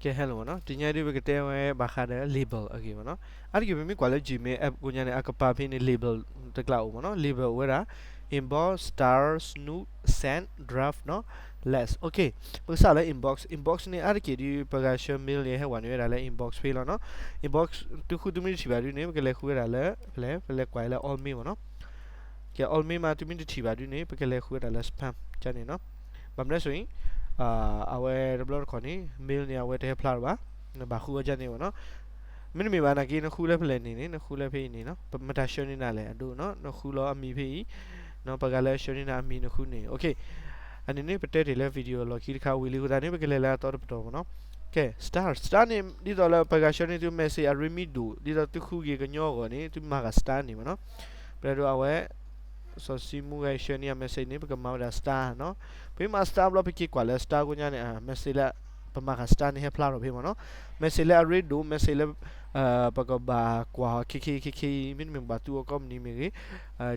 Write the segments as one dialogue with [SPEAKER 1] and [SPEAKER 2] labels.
[SPEAKER 1] ကဲ hello နော်ဒီညဒီဘကတဲဝဲဘာခါတဲ့ label โอเคမနော်အဲ့ဒီကမိကွာလဲ Gmail app ကိုညာနေအကပါဖိနေ label တကလောက်မနော် label ဝဲတာ inbox star snoot send draft နော် less okay ပစလာ inbox နေအဲ့ဒီဒီပကရှ mail ရဲ့ဟဲ့ဝန်ရတာလဲ inbox ဖေးလို့နော် inbox တခုတမိချီပါရနေကလဲခွေးတာလဲဖလဲကွာလဲ all me မနော်ကဲ all me မှာတမိချီပါရနေပကလဲခွေးတာလဲ spam ကျန်နေနော်ဘာမလဲဆိုရင်အဝဲ double ခေါ်နေ mail နေအဝဲတဲ့ဖလာပါဘာခုအကြနေပါနော်မင်းမေဘာနာကင်းခုလဲဖလဲနေနေခုလဲဖေးနေနော်မတာရှုံနေနာလဲအတူနော်နခုလောအမီဖေးနော်ပကလဲရှုံနေနာအမီနခုနေ okay အနေနဲ့ပတက်တယ်လဲဗီဒီယိုလော်ကီတခါဝီလီကိုဒါနေပကလဲလာတော့တော့နော်ကဲ star နေဒီတော့လဲပကရှုံနေသူ message အရမီဒူဒီတော့တခုကြီးကညောကောနေသူမှာက star နေမနော်ပြတော့အဝဲso simulation ya message ni pagka mawala star no pima star blo piki kwala star ko nya ne message la pama ka star ni he pla ro phi mo no message la read do message la pagka ba kwa kiki min min ba tu ko ni mi ge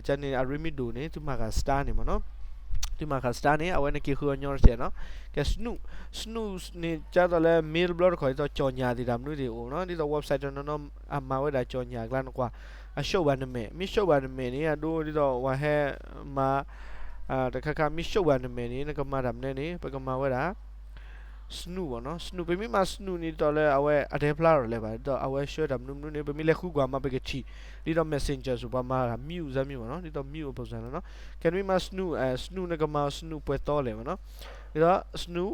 [SPEAKER 1] chan ni arimi do ni tu ma ka star ni mo no tu ma ka star ni awen ki khu nyor che no ke snoot ni cha to le mail blog ko to cho nya ti dam nu ti o no ni to website no ma we da cho nya klan kwa a show ban me mi show ban me ni a do di do wa he ma ta kha mi show ban me ni na ka ma dam ne ni pa ka ma wa da snoot ပေါ့နော် snoot ဘယ်မှာ snoot နေတော့လဲအဝဲ adapter လဲပါတော့အဝဲ share တာနုံနုံနေဘယ်မိလဲခုကွာမပဲကချီဒီတော့ messenger ဆိုပါမှာ mute ဇာမျိုးပေါ့နော်ဒီတော့ mute ပုံစံနော် can we ma snoot snoot နဲ့ကမှာ snoot ပွဲတော့လဲပေါ့နော်ဒီတော့ snoot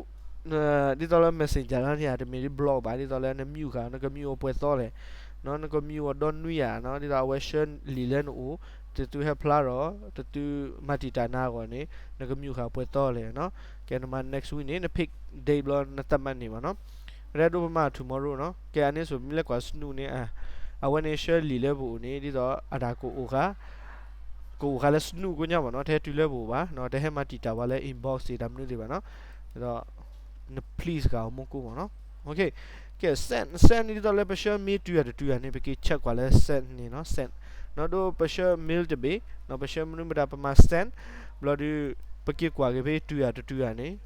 [SPEAKER 1] ဒီတော့လဲ messenger လားညာတမီ blog ပါဒီတော့လဲ mute ကနက mute ပွဲတော့လဲနော်နက mute တော့နွေရနော်ဒီတော့ version လီလဲနော်တူဟက်ဖလာတော့တူမတီတာနာကောနေနကမြူခါပွဲတော့လဲနော်ကဲနမ next week နေ pick day ဘလနတမန်နေပါနော် red over ma tomorrow နော်ကဲအနေဆိုမြလက်ကွာ snoo နေအဝနေ share လီလဲဘူးနေဒီတော့အဒါကိုအိုခါလဲ snoo ကိုညပါနော်ထဲတူလဲဘူးပါနော်တဲဟဲမတီတာပါလဲ inbox စီတမ်နူဒီပါနော်ဒါတော့ please ကောမကိုပါနော် okay ကဲ send ဒီတော့လဲ share me တူရနေပကိချက်ကွာလဲ send နေနော် send no do pasha mail to be no pasha menu mera pama stand bloody paki kwa ge be tu ya ni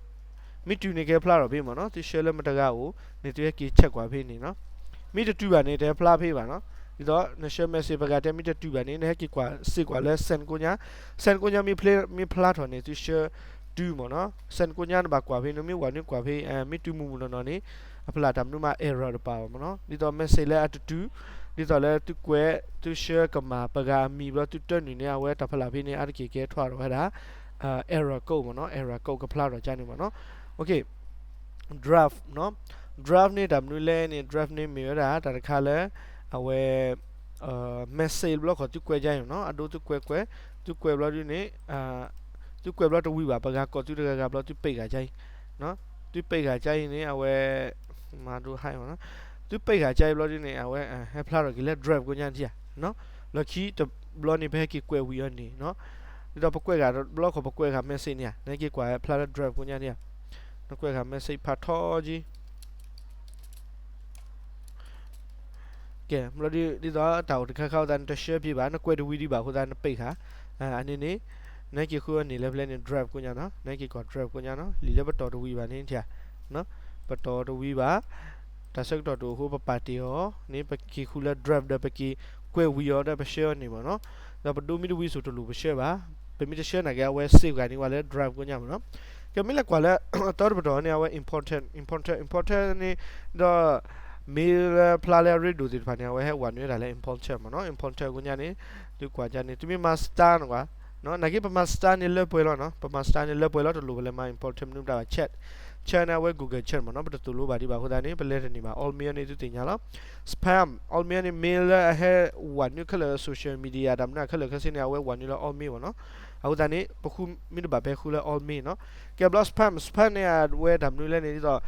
[SPEAKER 1] mi tu ne ge phla ro be mo no ti share le mata ga ko ni tu ye ki chat kwa be ni no mi tu ba ni de phla be ba no di do na share message ba ga de mi tu ba ni ne ki kwa sit kwa le send ko nya mi phla tho ni tu share tu mo no send ko nya ba kwa be no mi wa ni kwa be mi tu mu no ni a phla tam nu ma error pa mo no di do message le at tuဒီတော့လဲသူကွဲသူ share ကမှာပကမီဘလို့သူတက်နေနေဝဲတဖလာဖိနေအတကေကဲထွားတော့ဟဲ့ဒါ error code မနော် error code ကဖလာတော့ကြာနေပါနော် okay draft နော် draft နေတမ်နူလဲနေ draft နေမြေရတာတခါလဲအဝဲmessage ဘလို့ခေါ်သူကွဲကြရနော်အဒိုသူကွဲသူကွဲဘလို့ဒီနေသူကွဲဘလို့တဝီပါပကကောသူတကကဘလို့သူပိတ်ကကြိုင်နော်သူပိတ်ကကြိုင်နေအဝဲမာဒူဟိုင်နော်tu pe ga chai block ni awe he phla ro ki le drive ko nya tia no lo ki to block ni be ki kwe wi yo ni no ni to pkwe ga block ko pkwe ga message ni ne ki kwa phla drive ko nya tia no kwe ga message pha tho ji ke block di to taw de kha khaw dan to share pi ba no kwe de wi di ba ko dan pe kha ani ni ne ki khu ni le plan ni drive ko nya no ne ki ko drive ko nya no li le ba to de wi ba ni tia no ba to de wi ba ta sek to to ho pa party ho ni pa ki khula drive da pa ki kwe wi yo da pa share ni mo no da pa do mi wi so to lu pa share ba pe mi share na ga we save ga ni wa le drive ko nya mo no ke mi le kwa le to pa to ni wa important ni da mail pla le read do ti pa ni wa he wa ni da le important mo no important ko nya ni tu kwa ja ni tu mi master no kwa no na ki pa master ni le pwe lo no pa master ni le pwe lo to lu le ma important nu da chat channel we google chat မနော်ဘတ်တူလို့ပါဒီပါခုဒါနေပလက်နေမှာ all mail နေသူတင်ညာလား spam all mail နေ mail ဟဲone new color social media ဒါမနာ color ခစနေဝဲ one new all mail ပေါ့နော်အခုဒါနေပခုမိနဘာပဲခုလဲ all mail နော်ကဲ block spam နေဝဲဒါမနူလဲနေတော့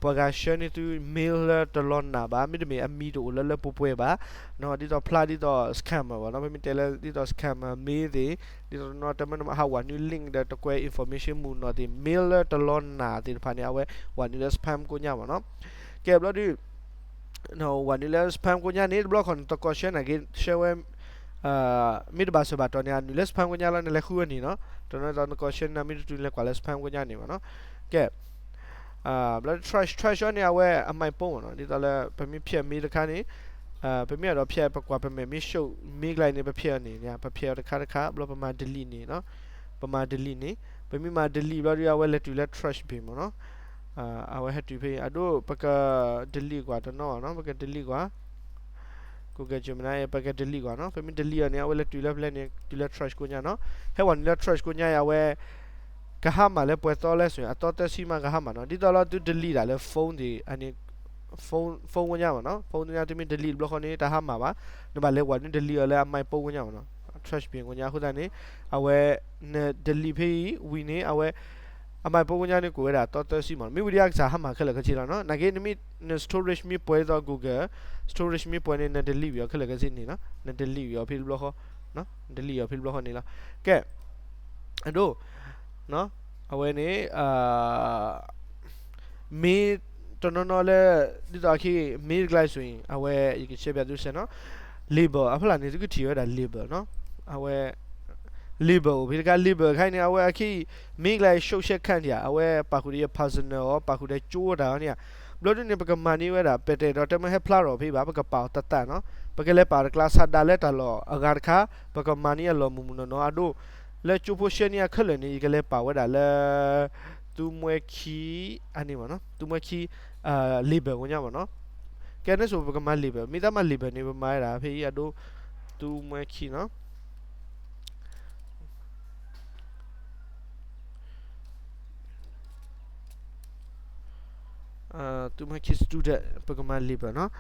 [SPEAKER 1] ပဂါရှန်နေသူ mail တလွန်နာပါမိတမီအမီတို့လဲပပွဲပါနော်ဒီတော့ flat ဒီတော့ scammer ပေါ့နော်မိတဲလဲဒီတော့ scammer mail ဒီတော့ not တမန်ဟာ one new link တဲ့ကွဲ information မူနော်ဒီ mail တလွန်နာဒီဖာနေဝဲ one new spam ကိုညပါနော်ကဲဘလို့ဒီ no one new spam ကိုညနေ block ခွန်တ question again share မိတဘာစဘာတော့နေ new spam ကိုညလာနေလဲခုနေနော်တော့ question နာမိတူလဲကွာလဲ spam ကိုညနေပါနော်ကဲ blood trash เนี่ยเว้ยအမိုင်ပုံနော်ဒီတော့လဲပမီဖြက်မီတခါနေပမီတော့ဖြက်ပကွာပမီမီရှုပ်မီလိုက်နေပဖြက်နေညာပဖြက်တခါဘလောပမာ delete နေနော်ပမာ delete နေပမီမှာ delete ဘလောရဝဲလက်တူလက် trash ပြီမနော်အဝဲဟတူဖေးအတို့ပက delete กว่าတော့နော်ပက delete กว่าGoogle Gemini ပက delete กว่าနော်ပမီ delete ရနေအဝဲလက်တူလက် plan နေတူလက် trash ကိုညာနော်ဟဲဝန်လက် trash ကိုညာရဝဲကဟာမှာလဲပွဲတော်လဲဆိုရင်အတော်တက်စီမှာကဟာမှာနော်ဒီတော့တော့သူ delete တာလဲဖုန်းဒီအနေဖုန်းဝင်ရမှာနော်ဖုန်းညတမီ delete ဘလော့ခနေတာဟာမှာပါဒီမှာလဲဝါနေ delete လဲအမိုင်ပုံဝင်ရမှာနော် trash ပြင်ဝင်ရခုတန်းနေအဝဲ delete ဖေးဝီနေအဝဲအမိုင်ပုံဝင်ရနေကိုရတာတော်တက်စီမှာမိဝီဒီယကစားဟာမှာခက်လက်ခချီလာနော်နာကေနမီ storage မီပွဲတော့ Google storage မီပွဲနေ delete ရခက်လက်ခစီနေနော် delete ရဖေးဘလော့ခနော် delete ရဖေးဘလော့ခနေလားကဲအတို့နော်အဝဲနေမေတော်နော်လဲဒီတော့ခိမေဂလိုက်ဆိုရင်အဝဲဒီချက်ပြသူစနော် label အဖလာနေသူကတီရတာ label နော်အဝဲ label ဘယ်က label ခိုင်းနေအဝဲခိမေဂလိုက်ရှုပ်ချက်ခန့်တရားအဝဲပါခုရီ personal ပါခုတဲ့ကျိုးတာเนี่ยဘလို့နေပကမနီဝဲတာပက်တဲ့တော့တမဟက်ဖလာတော့ဖေးပါပကပေါတတ်နော်ပကလဲပါကလပ်ဆာဒါလက်တလောအဂါခါပကမနီရလောမမနော်အဒိုလဲချိုပိုရှနီယခလနေကလေးပါဝဒါလဲသူမွေခီအနေမနော်သူမွေခီလီဘယ်ဝင်ရမနော်ကဲနေဆိုပကမလီဘယ်မိသားမလီဘယ်နေပမိုင်းတာဖေးရတို့သူမွေခီနော်သူမွေခီ student ပကမလီဘယ်နော်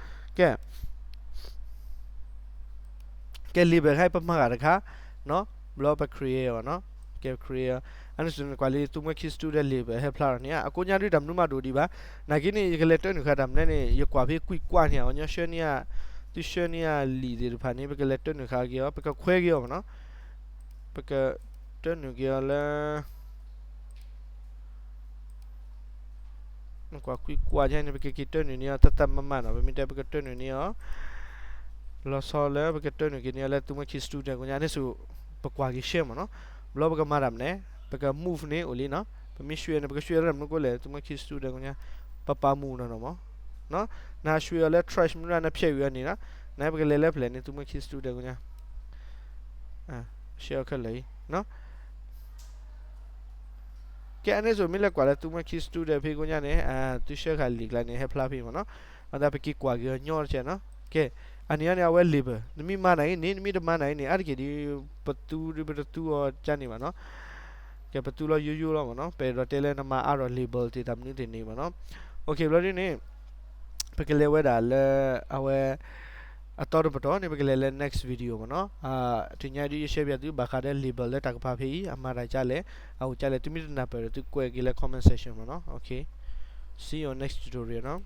[SPEAKER 1] ကဲလီဘယ်ခိုင်ပမာရခါနော်blob create နော်ကဲ create အဲ့ဒါဆိုရင် quality သူမခစ် student label ဟဲ့ဖလာနေအကိုညာရီဒမ်နုမဒိုဒီပါနာကိနေကလေးတွန်းခါဒမ်နဲ့ရကွာဖေးကွိကွာနေအောင်ညရှနီယာသူရှနီယာလီဒီဖာနေပကလေးတွန်းခါကြောပကခွဲကြောနော်ပကတွန်းကြောလဲကွာကွိကွာကြနေပကကတွန်းနေရတတ်မမနော်မိတဲ့ပကတွန်းနေရလောဆောလဲပကတွန်းနေလဲသူမခစ် student ကိုညာနေဆိုပကွာကြီးရှဲမနော်ဘလောပကမာရမ်နေပက move နေအိုလီနော်ပမီရွှေနေပကရွှေရမ်နကိုလေသူမခစ် student ကိုညာပပမူနော်နော်နာရွှေလဲ trash မရနဲ့ဖြည့်ရနေနော်နိုင်ပကလေလဲ plan နေသူမခစ် student ကိုညာshare ခက်လေနော်ကဲအနေဆိုမိလက်ကွာလဲသူမခစ် student ဖေးကိုညာနေသူ share ခါလီကလည်းနေဟက်ဖလာဖေးမနော်အဒါပကီကွာကြီးညောချေနော်ကဲอันนี้เนี่ยเว้ย label นี่มีมาไหนนี่มีดมาไหนนี่อะไรกี่ประตูจานนี่มาเนาะแกประตูเรายู่ๆแล้วมาเนาะไปเราเตเลนมาอะไร label ที่ทำนี่ที่นี่มาเนาะโอเคแล้วนี่ไปกันเลยเว้ยด่าเลยเอาเว้ยอัตโตรปตอนี่ไปกันเลย next video มาเนาะที่เนี่ยที่เชฟอยากดูบักการ์ด label เลยตักพาพี่อามาได้จ้าเลยเอาจ้าเลยที่มีดนับไปเลยที่คุยกันเลย comment section มาเนาะโอเค see you next tutorial เนาะ